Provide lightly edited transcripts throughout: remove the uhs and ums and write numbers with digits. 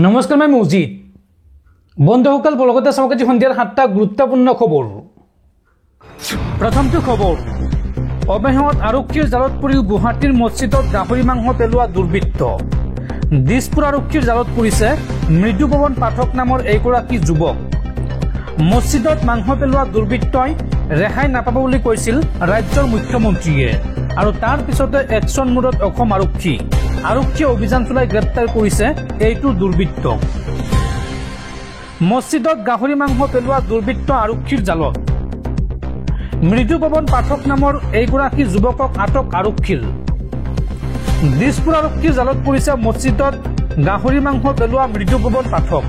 নমস্কাৰ মই মজিদ বন্ধুসকল বলগতে চাওক আজি সন্ধিয়াৰ 7টা গুৰুত্বপূৰ্ণ খবৰ। প্ৰথমটো খবৰ, অৱহেলাত আৰক্ষীৰ জালত পৰি গুৱাহাটীৰ মছজিদত গাহৰি মাংস পেলোৱা দুৰ্বৃত্ত। দিছপুৰ আৰক্ষীৰ জালত পৰিছে মৃদুপৱন পাঠক নামৰ এগৰাকী যুৱক। মছজিদত মাংস পেলোৱা দুৰ্বৃত্তই ৰেহাই নাপাব বুলি কৈছিল ৰাজ্যৰ মুখ্যমন্ত্ৰীয়ে, আৰু তাৰ পিছতে একশ্যন মোডত অসম আৰক্ষীয়ে অভিযান চলাই গ্ৰেপ্তাৰ কৰিছে এইটো দুৰ্বৃত্তক। মছজিদত গাহৰি মাংস পেলোৱা দুৰ্বৃত্ত আৰক্ষীৰ জালত। মৃদুপৱন পাঠক নামৰ এইগৰাকী যুৱকক আটক আৰক্ষীৰ। দিছপুৰ আৰক্ষীৰ জালত পৰিছে মছজিদত গাহৰি মাংস পেলোৱা মৃদুপৱন পাঠক।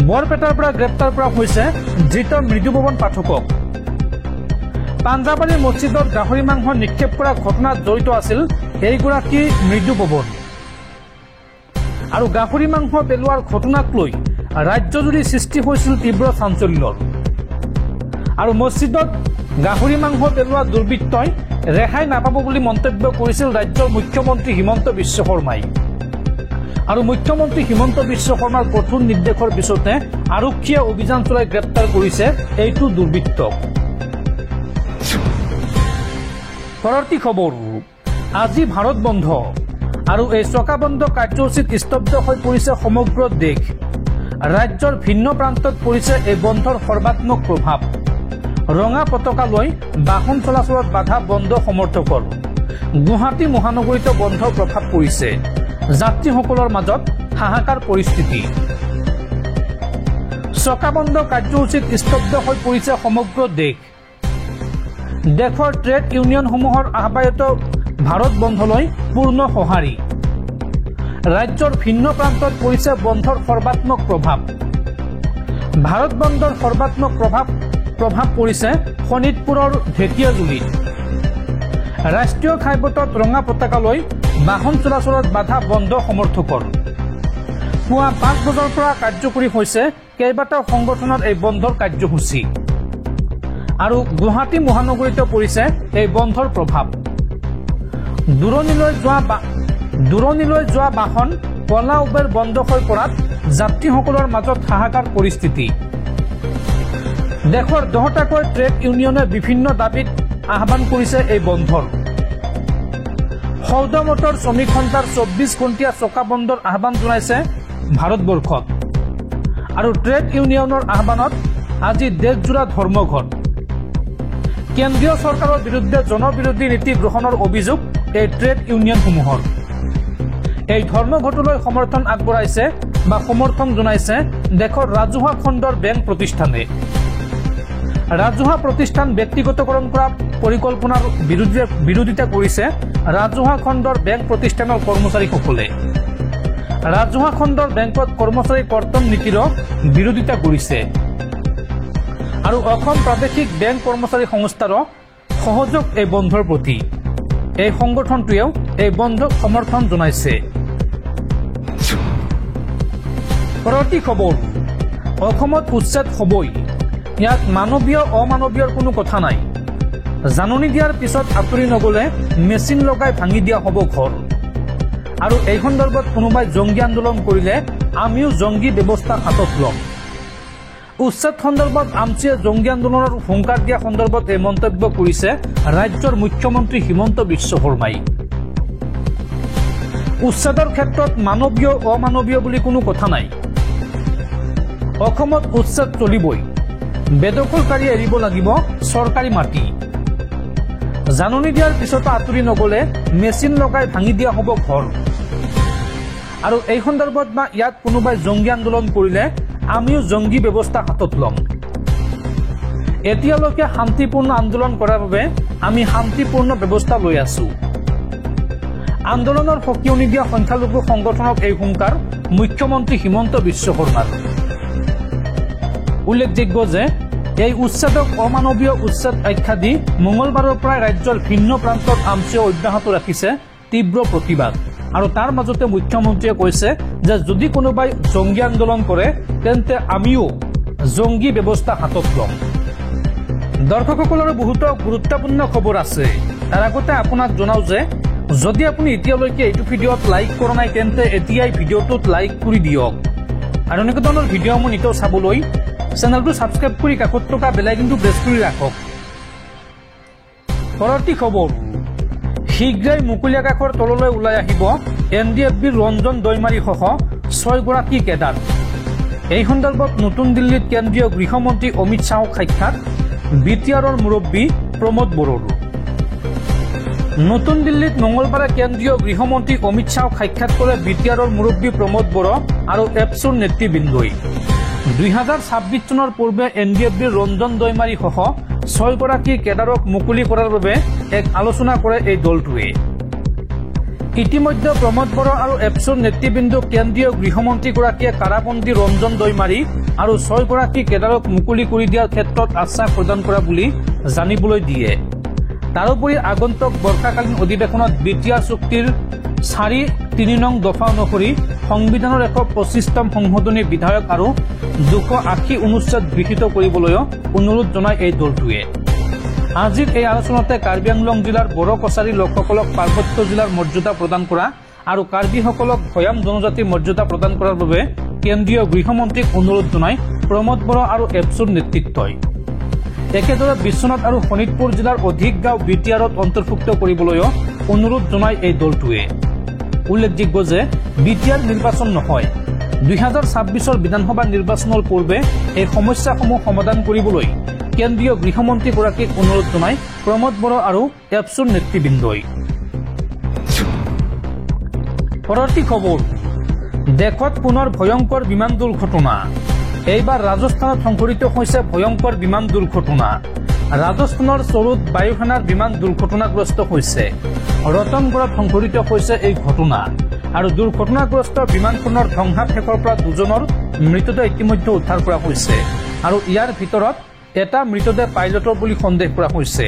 বৰপেটাৰ পৰা গ্ৰেপ্তাৰ কৰা হৈছে ধৃত মৃদুপৱন পাঠকক। পাঞ্জাবাৰীৰ মছজিদত গাহৰি মাংস নিক্ষেপ কৰা ঘটনাত জড়িত আছিল এইগৰাকী মৃদুপৱন। আৰু গাহৰি মাংস পেলোৱাৰ ঘটনাক লৈ ৰাজ্যজুৰি সৃষ্টি হৈছিল তীব্ৰ চাঞ্চল্যৰ। আৰু মছজিদত গাহৰি মাংস পেলোৱা দুৰ্বৃত্তই ৰেহাই নাপাব বুলি মন্তব্য কৰিছিল ৰাজ্যৰ মুখ্যমন্ত্ৰী হিমন্ত বিশ্ব শৰ্মাই। আৰু মুখ্যমন্ত্ৰী হিমন্ত বিশ্ব শৰ্মাৰ কঠোৰ নিৰ্দেশৰ পিছতে আৰক্ষীয়ে অভিযান চলাই গ্ৰেপ্তাৰ কৰিছে এইটো দুৰ্বৃত্তক। পৰৱৰ্তী খবৰ, আজি ভাৰত বন্ধ আৰু এই চকা বন্ধ কাৰ্যসূচীত স্তব্ধ হৈ পৰিছে সমগ্ৰ দেশ। ৰাজ্যৰ ভিন্ন প্ৰান্তত পৰিছে এই বন্ধৰ সৰ্বাত্মক প্ৰভাৱ। ৰঙা পতাকা লৈ বাহন চলাচলত বাধা বন্ধ সমৰ্থকৰ। গুৱাহাটী মহানগৰীতো বন্ধৰ প্ৰভাৱ পৰিছে। যাত্ৰীসকলৰ মাজত হাহাকাৰ পৰিস্থিতি। চকা বন্ধ কাৰ্যসূচীত স্তব্ধ হৈ পৰিছে সমগ্ৰ দেশ। দেশৰ ট্ৰেড ইউনিয়নসমূহৰ আহ্বায়িত ভাৰত বন্ধলৈ পূৰ্ণ সঁহাৰি। ৰাজ্যৰ ভিন্ন প্ৰান্তত পৰিছে বন্ধৰ সৰ্বাত্মক প্ৰভাৱ। ভাৰত বন্ধৰ সৰ্বাত্মক প্ৰভাৱ পৰিছে শোণিতপুৰৰ ঢেকীয়াজুলিত। ৰাষ্ট্ৰীয় ঘাইপথত ৰঙা পতাকা লৈ বাহন চলাচলত বাধা বন্ধ সমৰ্থকৰ। পুৱা 5 বজাৰ পৰা কাৰ্যকৰী হৈছে কেইবাটাও সংগঠনৰ এই বন্ধৰ কাৰ্যসূচী। আৰু গুৱাহাটী মহানগৰীতো পৰিছে এই বন্ধৰ প্ৰভাৱ। দূৰণিলৈ যোৱা বাহন কলা উবেৰ বন্ধ হৈ পৰাত যাত্ৰীসকলৰ মাজত হাহাকাৰ পৰিস্থিতি। দেশৰ 10টাকৈ ট্ৰেড ইউনিয়নে বিভিন্ন দাবীত আহ্বান কৰিছে এই বন্ধৰ। সৌদ মটৰ শ্ৰমিক সন্থাৰ 24 ঘণ্টীয়া চকা বন্ধৰ আহ্বান জনাইছে ভাৰতবৰ্ষত। আৰু ট্ৰেড ইউনিয়নৰ আহ্বানত আজি দেশজোৰা ধৰ্মঘট। কেন্দ্ৰীয় চৰকাৰৰ বিৰুদ্ধে জনবিৰোধী নীতি গ্ৰহণৰ অভিযোগ এই ট্ৰেড ইউনিয়নসমূহৰ। এই ধৰ্মঘটলৈ সমৰ্থন জনাইছে দেশৰ ৰাজহুৱা খণ্ডৰ বেংক প্ৰতিষ্ঠানে। ৰাজহুৱা প্ৰতিষ্ঠান ব্যক্তিগতকৰণ কৰা পৰিকল্পনাৰ বিৰোধিতা কৰিছে ৰাজহুৱা খণ্ডৰ বেংক প্ৰতিষ্ঠানৰ কৰ্মচাৰীসকলে। ৰাজহুৱা খণ্ডৰ বেংকত কৰ্মচাৰী কৰ্তন নীতিৰো বিৰোধিতা কৰিছে। আৰু অসম প্ৰাদেশিক বেংক কৰ্মচাৰী সংস্থাৰো সহযোগ এই বন্ধৰ প্ৰতি। এই সংগঠনটোৱেও এই বন্ধক সমৰ্থন জনাইছে। পৰৱৰ্তী খবৰ, অসমত উচ্ছেদ হ'বই। ইয়াত মানৱীয় অমানৱীয়ৰ কোনো কথা নাই। জাননী দিয়াৰ পিছত আঁতৰি নগ'লে মেচিন লগাই ভাঙি দিয়া হ'ব ঘৰ। আৰু এই সন্দৰ্ভত কোনোবাই জংগী আন্দোলন কৰিলে আমিও জংগী ব্যৱস্থা হাতত ল'ম। উচ্ছেদ সন্দৰ্ভত আমচিয়ে জংগী আন্দোলনৰ হুংকাৰ দিয়া সন্দৰ্ভত এই মন্তব্য কৰিছে ৰাজ্যৰ মুখ্যমন্ত্ৰী হিমন্ত বিশ্ব শৰ্মাই। উচ্ছেদৰ ক্ষেত্ৰত মানৱীয় অমানৱীয় বুলি কোনো কথা নাই। অসমত উচ্ছেদ চলিবই। বেদখলকাৰী এৰিব লাগিব চৰকাৰী মাটি। জাননী দিয়াৰ পিছতো আঁতৰি নগ'লে মেচিন লগাই ভাঙি দিয়া হ'ব ঘৰ। আৰু এই সন্দৰ্ভত বা ইয়াত কোনোবাই জংগী আন্দোলন কৰিলে আমিও জংগী ব্যৱস্থা হাতত ল'ম। এতিয়ালৈকে শান্তিপূৰ্ণ আন্দোলন কৰাৰ বাবে আমি শান্তিপূৰ্ণ ব্যৱস্থা লৈ আছো। আন্দোলনৰ সকিয়নি দিয়া সংখ্যালঘু সংগঠনক এই হুংকাৰ মুখ্যমন্ত্ৰী হিমন্ত বিশ্ব শৰ্মাৰ। উল্লেখযোগ্য যে এই উচ্ছেদক অমানৱীয় উচ্ছেদ আখ্যা দি মঙলবাৰৰ পৰাই ৰাজ্যৰ ভিন্ন প্ৰান্তত আমচিয়ে অব্যাহত ৰাখিছে তীব্ৰ প্ৰতিবাদ। আৰু তাৰ মাজতে মুখ্যমন্ত্ৰীয়ে কৈছে যে যদি কোনোবাই জংগী আন্দোলন কৰে তেন্তে আমিও জংগী ব্যৱস্থা হাতত ল'ম। দৰ্শকসকলৰ বহুতো গুৰুত্বপূৰ্ণ খবৰ আছে। তাৰ আগতে আপোনাক জনাওঁ যে যদি আপুনি এতিয়ালৈকে এইটো ভিডিঅ'ত লাইক কৰা নাই তেন্তে এতিয়াই ভিডিঅ'টোত লাইক কৰি দিয়ক আৰু এনেকুৱা ধৰণৰ ভিডিঅ'সমূহ নিতৌ চাবলৈ চেনেলটো ছাবস্ক্ৰাইব কৰি কাষত থকা বেল আইকনটো প্ৰেছ কৰি ৰাখক। পৰৱৰ্তী খবৰ, শীঘ্ৰেই মুকলি আকাশৰ তললৈ ওলাই আহিব NDFBৰ ৰঞ্জন দৈমাৰী সহ 6 গৰাকী কেডাৰ। এই সন্দৰ্ভত নতুন দিল্লীত কেন্দ্ৰীয় গৃহমন্ত্ৰী অমিত শ্বাহক সাক্ষাৎ BTRৰ মুৰব্বী প্ৰমোদ বড়োৰ। নতুন দিল্লীত মঙলবাৰে কেন্দ্ৰীয় গৃহমন্ত্ৰী অমিত শ্বাহক সাক্ষাৎ কৰে BTRৰ মুৰব্বী প্ৰমোদ বড়ো আৰু এপছুৰ নেতৃবৃন্দই। 2026 চনৰ পূৰ্বে NDFBৰ ৰঞ্জন দৈমাৰী সহ 6 গৰাকী কেডাৰক মুকলি কৰাৰ বাবে এক আলোচনা কৰে এই দলটোৱে। ইতিমধ্যে প্ৰমোদ বড়ো আৰু এপছুৰ নেতৃবৃন্দক কেন্দ্ৰীয় গৃহমন্ত্ৰীগৰাকীয়ে কাৰাবন্দী ৰঞ্জন দৈমাৰী আৰু 6 গৰাকী কেডাৰক মুকলি কৰি দিয়াৰ ক্ষেত্ৰত আশ্বাস প্ৰদান কৰা বুলি জানিবলৈ দিয়ে। তাৰোপৰি আগন্তুক বৰ্ষাকালীন অধিৱেশনত BTR চুক্তিৰ 4.3 নং দফা অনুসৰি সংবিধানৰ 125তম সংশোধনী বিধায়ক আৰু 280 অনুচ্ছেদ গৃহীত কৰিবলৈও অনুৰোধ জনায় এই দলটোৱে। আজিৰ এই আলোচনাতে কাৰ্বি আংলং জিলাৰ বড়ো কছাৰী লোকসকলক পাৰ্বত্য জিলাৰ মৰ্যাদা প্ৰদান কৰা আৰু কাৰ্বিসকলক ভৈয়াম জনজাতিৰ মৰ্যাদা প্ৰদান কৰাৰ বাবে কেন্দ্ৰীয় গৃহমন্ত্ৰীক অনুৰোধ জনায় প্ৰমোদ বড়ো আৰু এপছুৰ নেতৃত্বই। একেদৰে বিশ্বনাথ আৰু শোণিতপুৰ জিলাৰ অধিক গাঁও BTRত অন্তৰ্ভুক্ত কৰিবলৈও অনুৰোধ জনায় এই দলটোৱে। উল্লেখযোগ্য যে BTR নিৰ্বাচন নহয়, 2026 বিধানসভা নিৰ্বাচনৰ পূৰ্বে এই সমস্যাসমূহ সমাধান কৰিবলৈ কেন্দ্ৰীয় গৃহমন্ত্ৰীগৰাকীক অনুৰোধ জনায় প্ৰমোদ বড়ো আৰু এপছুৰ নেতৃবৃন্দই। পৰৱৰ্তী খবৰ, দেশত পুনৰ ভয়ংকৰ বিমান দুৰ্ঘটনা। এইবাৰ ৰাজস্থানত সংঘটিত হৈছে ভয়ংকৰ বিমান দুৰ্ঘটনা। ৰাজস্থানৰ চৰুত বায়ুসেনাৰ বিমান দুৰ্ঘটনাগ্ৰস্ত হৈছে। ৰতনগড়ত সংঘটিত হৈছে এই ঘটনা আৰু দুৰ্ঘটনাগ্ৰস্ত বিমানখনৰ ধ্বংসাৱশেষৰ পৰা 2জনৰ মৃতদেহ ইতিমধ্যে উদ্ধাৰ কৰা হৈছে আৰু ইয়াৰ ভিতৰত এটা মৃতদেহ পাইলটৰ বুলি সন্দেহ কৰা হৈছে।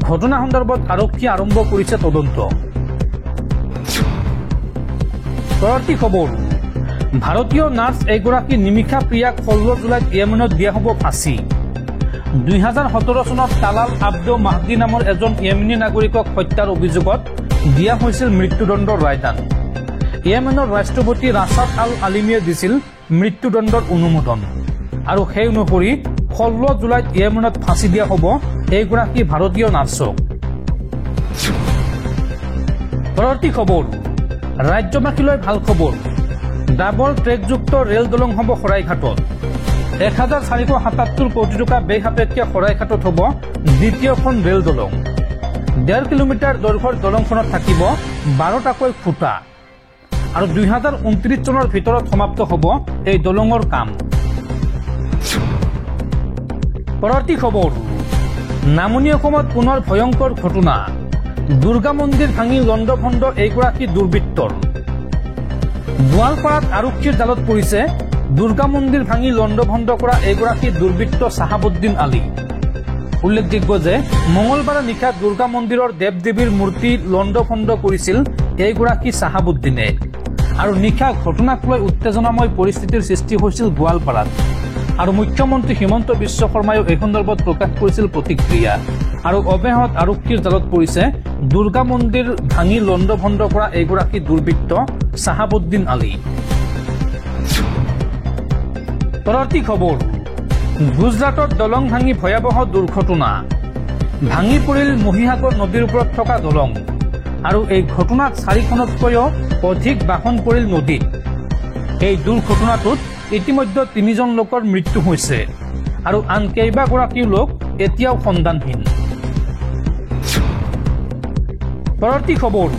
ঘটনা সন্দৰ্ভত আৰক্ষীয়ে আৰম্ভ কৰিছে তদন্ত। পৰৱৰ্তী খবৰ, ভাৰতীয় নাৰ্ছ এগৰাকী নিমিষা প্ৰিয়াক 16 জুলাইত ইয়েমেনত দিয়া হ'ব ফাঁচী। 2017 চনত তালাল আব্দু মাহদী নামৰ এজন ইয়েমেনী নাগৰিকক হত্যাৰ অভিযোগত দিয়া হৈছিল মৃত্যুদণ্ডৰ ৰায়দান। ইয়েমেনৰ ৰাষ্ট্ৰপতি ৰাছাদ আল আলিমিয়ে দিছিল মৃত্যুদণ্ডৰ অনুমোদন আৰু সেই অনুসৰি 16 জুলাইত ইয়েমেনত ফাঁচি দিয়া হ'ব এইগৰাকী ভাৰতীয় নাৰ্ছক। পৰৱৰ্তী খবৰ, ৰাজ্যবাসীলৈ ভাল খবৰ। ডাবল ট্ৰেকযুক্ত ৰেল দলং হ'ব শৰাইঘাটত। 1477 কোটি টকা ব্যয় সাপেক্ষে শৰাইঘাটত হ'ব দ্বিতীয়খন ৰেল দলং। 1.5 কিলোমিটাৰ দৈৰ্ঘ্যৰ দলংখনত থাকিব 12টাকৈ খুঁটা আৰু 2029 চনৰ ভিতৰত সমাপ্ত হ'ব এই দলঙৰ কাম। পৰৱৰ্তী খবৰ, নামনি অসমত পুনৰ ভয়ংকৰ ঘটনা। দুৰ্গা মন্দিৰ ভাঙি লণ্ডভণ্ড এইগৰাকী দুৰ্বৃত্তৰ। গোৱালপাৰাত আৰক্ষীৰ জালত পৰিছে দুৰ্গা মন্দিৰ ভাঙি লণ্ডভণ্ড কৰা এইগৰাকী দুৰ্বৃত্ত চাহাবুদ্দিন আলী। উল্লেখযোগ্য যে মঙলবাৰে নিশা দুৰ্গা মন্দিৰৰ দেৱ দেৱীৰ মূৰ্তি লণ্ডভণ্ড কৰিছিল এইগৰাকী চাহাবুদ্দিনে আৰু নিশা ঘটনাক লৈ উত্তেজনাময় পৰিস্থিতিৰ সৃষ্টি হৈছিল গোৱালপাৰাত আৰু মুখ্যমন্ত্ৰী হিমন্ত বিশ্ব শৰ্মায়ো এই সন্দৰ্ভত প্ৰকাশ কৰিছিল প্ৰতিক্ৰিয়া আৰু অৱশেষত আৰক্ষীৰ জালত পৰিছে দুৰ্গা মন্দিৰ ভাঙি লণ্ডভণ্ড কৰা এইগৰাকী দুৰ্বৃত্ত চাহাবুদ্দিন আলী। পৰৱৰ্তী খবৰ, গুজৰাটত দলং ভাঙি ভয়াৱহ দুৰ্ঘটনা। ভাঙি পৰিল মহীসাগৰ নদীৰ ওপৰত থকা দলং আৰু এই ঘটনাত 4খনতকৈও অধিক বাহন পৰিল নদীত। এই দুৰ্ঘটনাটোত ইতিমধ্যে 3জন লোকৰ মৃত্যু হৈছে আৰু আন কেইবাগৰাকী লোক এতিয়াও সন্ধানহীন। পৰৱৰ্তী খবৰ,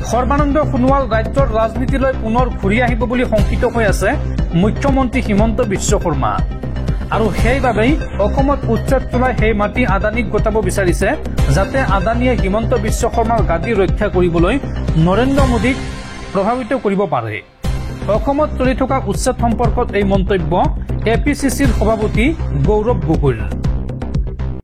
সৰ্বানন্দ সোণোৱাল ৰাজ্যৰ ৰাজনীতিলৈ পুনৰ ঘূৰি আহিব বুলি শংকিত হৈ আছে মুখ্যমন্ত্ৰী হিমন্ত বিশ্ব শৰ্মা আৰু সেইবাবেই অসমত উচ্ছেদ চলাই সেই মাটি আদানীক গতাব বিচাৰিছে যাতে আদানীয়ে হিমন্ত বিশ্ব শৰ্মাৰ গাদী ৰক্ষা কৰিবলৈ নৰেন্দ্ৰ মোদীক প্ৰভাৱিত কৰিব পাৰে। অসমত চলি থকা উচ্ছেদ সম্পৰ্কত এই মন্তব্য APCCৰ সভাপতি গৌৰৱ গগৈৰ।